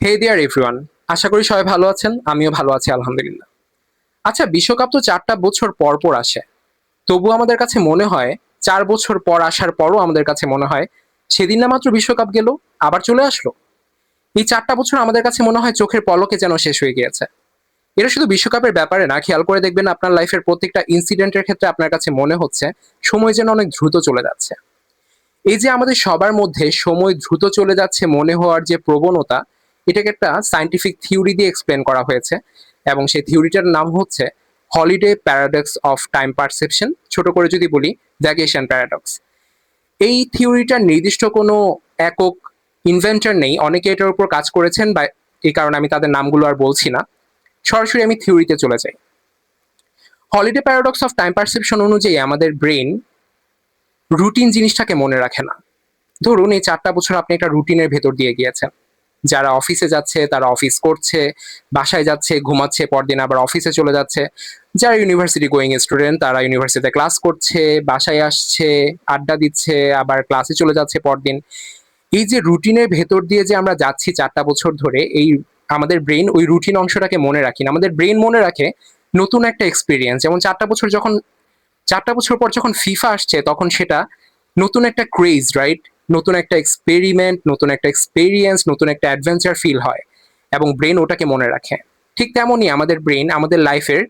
হে দেয়ার everyone, আশা করি সবাই ভালো আছেন। আমিও ভালো আছি আলহামদুলিল্লাহ। আচ্ছা, বিশ্বকাপ তো 4টা বছর পর পর আসে। তবু আমাদের কাছে মনে হয় 4 বছর পর আসার পরও আমাদের কাছে মনে হয় সেদিন না মাত্র বিশ্বকাপ গেল, আবার চলে আসলো। এই 4টা বছর আমাদের কাছে মনে হয় চোখের পলকে যেন শেষ হয়ে গিয়েছে। এটা শুধু বিশ্বকাপের ব্যাপারে না, খেয়াল করে দেখবেন আপনার লাইফের প্রত্যেকটা ইনসিডেন্টের ক্ষেত্রে আপনার কাছে মনে হচ্ছে সময় যেন অনেক দ্রুত চলে যাচ্ছে। এই যে আমাদের সবার মধ্যে সময় দ্রুত চলে যাচ্ছে মনে হওয়ার যে প্রবণতা, এটাকে একটা সায়েন্টিফিক থিওরি দিয়ে এক্সপ্লেন করা হয়েছে, এবং সেই থিওরিটার নাম হচ্ছে holiday paradox of time perception, ছোট করে যদি বলি ভ্যাকেশন প্যারাডক্স। এই থিওরিটার নির্দিষ্ট কোনো একক ইনভেন্টর নেই, অনেকে এটার উপর কাজ করেছেন, বা এই কারণে আমি তাদের নামগুলো আর বলছি না। সরাসরি আমি থিওরিতে চলে যাই। Holiday paradox of time perception অনুযায়ী আমাদের ব্রেন রুটিন জিনিসটাকে মনে রাখে না। ধরুন এই 4টা বছর আপনি একটা রুটিনের ভেতর দিয়ে গিয়েছেন। যারা অফিসে যাচ্ছে তারা অফিস করছে, বাসায় যাচ্ছে, ঘুমাচ্ছে, পরদিন আবার অফিসে চলে যাচ্ছে। যারা ইউনিভার্সিটি গোয়িং স্টুডেন্ট তারা ইউনিভার্সিটিতে ক্লাস করছে, বাসায় আসছে, আড্ডা দিচ্ছে, আবার ক্লাসে চলে যাচ্ছে পরদিন। এই যে রুটিনের ভেতর দিয়ে যে আমরা যাচ্ছি 4টা বছর ধরে, এই আমাদের ব্রেন ওই রুটিন অংশটাকে মনে রাখি না। আমাদের ব্রেন মনে রাখে নতুন একটা এক্সপিরিয়েন্স। যেমন 4টা বছর পর যখন ফিফা আসছে তখন সেটা নতুন একটা ক্রেজ, রাইট? নতুন একটা এক্সপেরিমেন্ট, নতুন একটা এক্সপেরিয়েন্স, নতুন একটা অ্যাডভেঞ্চার ফিল হয়, এবং ব্রেন ওটাকে মনে রাখে। ঠিক তেমনই আমাদের ব্রেন আমাদের লাইফের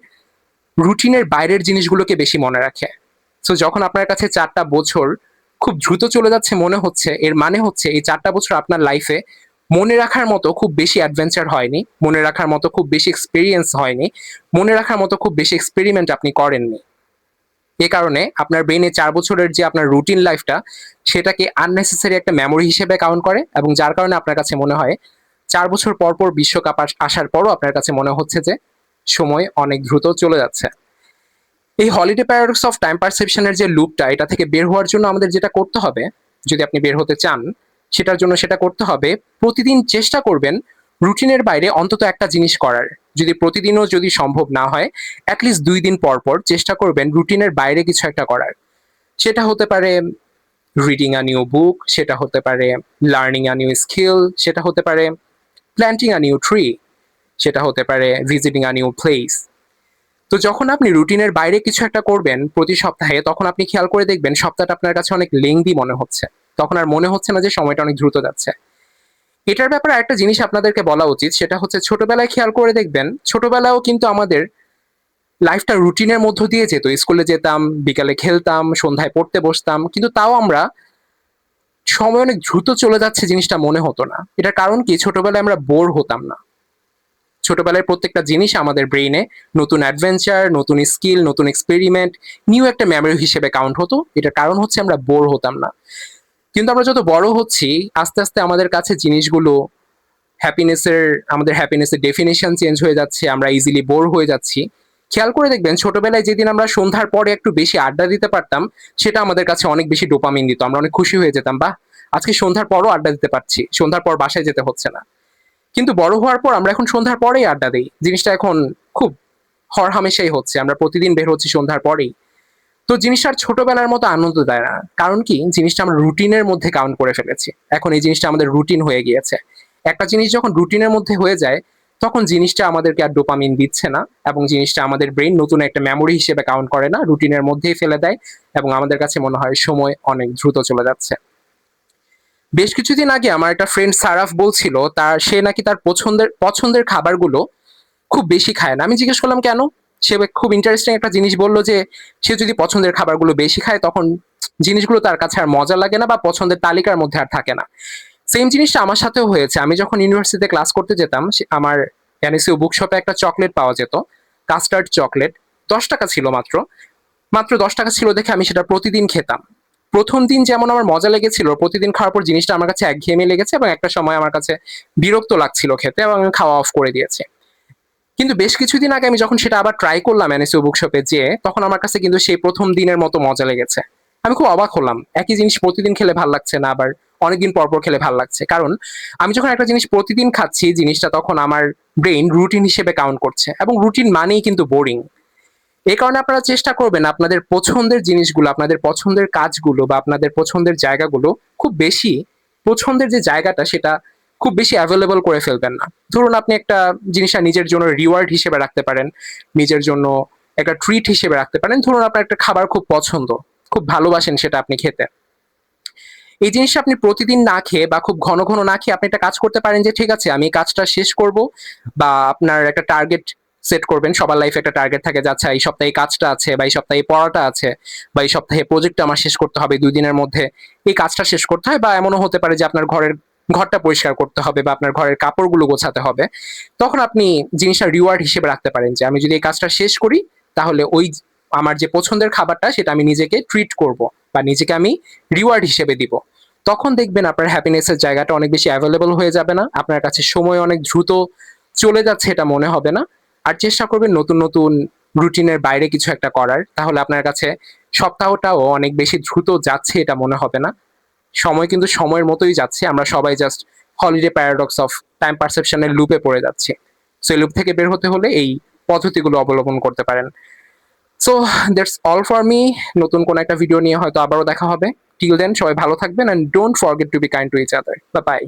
রুটিনের বাইরের জিনিসগুলোকে বেশি মনে রাখে। সো যখন আপনার কাছে 4টা বছর খুব দ্রুত চলে যাচ্ছে মনে হচ্ছে, এর মানে হচ্ছে এই 4টা বছর আপনার লাইফে মনে রাখার মতো খুব বেশি অ্যাডভেঞ্চার হয়নি, মনে রাখার মতো খুব বেশি এক্সপিরিয়েন্স হয়নি, মনে রাখার মতো খুব বেশি এক্সপেরিমেন্ট আপনি করেননি। এ কারণে আপনার ব্রেনে 4 বছরের যে আপনার রুটিন লাইফটা, সেটাকে আননেসেসারি একটা মেমোরি হিসেবে কাউন্ট করে, এবং যার কারণে আপনার কাছে মনে হয় 4 বছর পর পর বিশ্বকাপ আসার পরও আপনার কাছে মনে হচ্ছে যে সময় অনেক দ্রুত চলে যাচ্ছে। এই হলিডে প্যারাডক্স অফ টাইম পারসেপশনের যে লুপটা, এটা থেকে বের হওয়ার জন্য আমাদের যেটা করতে হবে, যদি আপনি বের হতে চান, সেটার জন্য সেটা করতে হবে প্রতিদিন চেষ্টা করবেন রুটিনের বাইরে অন্তত একটা জিনিস করার। যদি প্রতিদিনও যদি সম্ভব না হয়, অ্যাটলিস্ট 2 দিন পর পর চেষ্টা করবেন রুটিনের বাইরে কিছু একটা করার। সেটা হতে পারে রিডিং আ নিউ বুক, সেটা হতে পারে লার্নিং আ নিউ স্কিল, সেটা হতে পারে প্ল্যান্টিং আ নিউ ট্রি, সেটা হতে পারে ভিজিটিং আ নিউ প্লেস। তো যখন আপনি রুটিনের বাইরে কিছু একটা করবেন প্রতি সপ্তাহে, তখন আপনি খেয়াল করে দেখবেন সপ্তাহটা আপনার কাছে অনেক লেংদি মনে হচ্ছে। তখন আর মনে হচ্ছে না যে সময়টা অনেক দ্রুত যাচ্ছে। এটার ব্যাপারে একটা জিনিস আপনাদেরকে বলা উচিত, সেটা হচ্ছে ছোটবেলায় খেয়াল করে দেখবেন, ছোটবেলায়ও কিন্তু আমাদের লাইফটা রুটিনের মধ্য দিয়ে যেত। স্কুলে যেতাম, বিকালে খেলতাম, সন্ধ্যায় পড়তে বসতাম, কিন্তু তাও আমরা সময় অনেক দ্রুত চলে যাচ্ছে জিনিসটা মনে হতো না। এটার কারণ কি? ছোটবেলায় আমরা বোর হতাম না। ছোটবেলায় প্রত্যেকটা জিনিস আমাদের ব্রেইনে নতুন অ্যাডভেঞ্চার, নতুন স্কিল, নতুন এক্সপেরিমেন্ট, নিউ একটা মেমোরি হিসেবে কাউন্ট হতো। এটার কারণ হচ্ছে আমরা বোর হতাম না। কিন্তু আমরা যত বড় হচ্ছি, আস্তে আস্তে আমাদের কাছে জিনিসগুলো হ্যাপিনেসের আমাদের হ্যাপিনেসের ডেফিনেশন চেঞ্জ হয়ে যাচ্ছে, আমরা ইজিলি বোর হয়ে যাচ্ছি। খেয়াল করে দেখবেন ছোটবেলায় যেদিন আমরা সন্ধ্যার পরে একটু বেশি আড্ডা দিতে পারতাম, সেটা আমাদের কাছে অনেক বেশি ডোপামিন দিত। আমরা অনেক খুশি হয়ে যেতাম, বাহ, আজকে সন্ধ্যার পরও আড্ডা দিতে পারছি, সন্ধ্যার পর বাসায় যেতে হচ্ছে না। কিন্তু বড় হওয়ার পর আমরা এখন সন্ধ্যার পরেই আড্ডা দিই, জিনিসটা এখন খুব হরহামেশাই হচ্ছে, আমরা প্রতিদিন বের হচ্ছি সন্ধ্যার পরেই। তো জিনিসটা আর ছোটবেলার মতো আনন্দ দেয় না। কারণ কি? জিনিসটা আমরা রুটিনের মধ্যে কাউন্ট করে ফেলেছি। এখন এই জিনিসটা আমাদের রুটিন হয়ে গিয়েছে। একটা জিনিস যখন রুটিনের মধ্যে হয়ে যায়, তখন জিনিসটা আমাদেরকে আর ডোপামিন দিচ্ছে না, এবং জিনিসটা আমাদের ব্রেন নতুন একটা মেমোরি হিসেবে কাউন্ট করে না, রুটিনের মধ্যেই ফেলে দেয়, এবং আমাদের কাছে মনে হয় সময় অনেক দ্রুত চলে যাচ্ছে। বেশ কিছুদিন আগে আমার একটা ফ্রেন্ড সারাফ বলছিল সে নাকি তার পছন্দের পছন্দের খাবারগুলো খুব বেশি খায় না। আমি জিজ্ঞেস করলাম কেন? সে খুব ইন্টারেস্টিং একটা জিনিস বলল যে সে যদি পছন্দের খাবারগুলো বেশি খায় তখন জিনিসগুলো তার কাছে আর মজা লাগে না, বা পছন্দের তালিকার মধ্যে আর থাকে না। সেম জিনিসটা আমার সাথেও হয়েছে। আমি যখন ইউনিভার্সিটিতে ক্লাস করতে যেতাম, আমার এনএসইউ বুক শপে একটা চকলেট পাওয়া যেত, কাস্টার্ড চকলেট। 10 টাকা ছিল মাত্র। মাত্র 10 টাকা ছিল দেখে আমি সেটা প্রতিদিন খেতাম। প্রথম দিন যেমন আমার মজা লেগেছিল, প্রতিদিন খাওয়ার পর জিনিসটা আমার কাছে একঘেয়েমি লেগেছে, এবং একটা সময় আমার কাছে বিরক্ত লাগছিল খেতে, এবং আমি খাওয়া অফ করে দিয়েছি। কিন্তু বেশ কিছুদিন আগে আমি যখন সেটা আবার ট্রাই করলাম এনএসইউ বুকশপে যেয়ে, তখন আমার কাছে কিন্তু সেই প্রথম দিনের মতো মজা লেগেছে। আমি খুব অবাক হলাম, একই জিনিস প্রতিদিন খেলে ভাল লাগছে না, আবার অনেকদিন পর পর খেলে ভাল লাগছে। কারণ আমি যখন একটা জিনিস প্রতিদিন খাচ্ছি, জিনিসটা তখন আমার ব্রেইন রুটিন হিসেবে কাউন্ট করছে, এবং রুটিন মানেই কিন্তু বোরিং। এই কারণে আপনারা চেষ্টা করবেন আপনাদের পছন্দের জিনিসগুলো, আপনাদের পছন্দের কাজগুলো, বা আপনাদের পছন্দের জায়গাগুলো খুব বেশি, পছন্দের যে জায়গাটা সেটা খুব বেশি অ্যাভেলেবল করে ফেলবেন না। ধরুন আপনি একটা জিনিসটা নিজের জন্য রিওয়ার্ড হিসেবে রাখতে পারেন, নিজের জন্য একটা ট্রিট হিসেবে রাখতে পারেন। ধরুন আপনার একটা খাবার খুব পছন্দ, খুব ভালোবাসেন সেটা আপনি খেতে। এই জিনিসটা আপনি প্রতিদিন না খেয়ে বা খুব ঘন ঘন না খেয়ে আপনি একটা কাজ করতে পারেন যে ঠিক আছে আমি এই কাজটা শেষ করব, বা আপনার একটা টার্গেট সেট করবেন। সবার লাইফে একটা টার্গেট থাকে যে আচ্ছা এই সপ্তাহে এই কাজটা আছে, বা এই সপ্তাহে এই পড়াটা আছে, বা এই সপ্তাহে প্রজেক্টটা আমার শেষ করতে হবে, 2 দিনের মধ্যে এই কাজটা শেষ করতে হয়। বা এমনও হতে পারে যে আপনার ঘরটা পরিষ্কার করতে হবে, বা আপনার ঘরের কাপড়গুলো গোছাতে হবে। তখন আপনি জিনিসটা রিওয়ার্ড হিসেবে রাখতে পারেন যে আমি যদি এই কাজটা শেষ করি তাহলে ওই আমার যে পছন্দের খাবারটা সেটা আমি নিজেকে ট্রিট করব, বা নিজেকে আমি রিওয়ার্ড হিসেবে দিব। তখন দেখবেন আপনার হ্যাপিনেসের জায়গাটা অনেক বেশি অ্যাভেলেবল হয়ে যাবে না, আপনার কাছে সময় অনেক দ্রুত চলে যাচ্ছে এটা মনে হবে না। আর চেষ্টা করবেন নতুন নতুন রুটিনের বাইরে কিছু একটা করার, তাহলে আপনার কাছে সপ্তাহটাও অনেক বেশি দ্রুত যাচ্ছে এটা মনে হবে না। সময় কিন্তু সময়ের মতোই যাচ্ছে, আমরা সবাই just holiday paradox of time পারসেপশনের লুপে পড়ে যাচ্ছি। সো এই লুপ থেকে বের হতে হলে এই পদ্ধতিগুলো অবলম্বন করতে পারেন। So that's all for me. নতুন কোনো একটা ভিডিও নিয়ে হয়তো আবারও দেখা হবে। টিল দেন সবাই ভালো থাকবেন, and don't forget to be kind to each other. Bye by.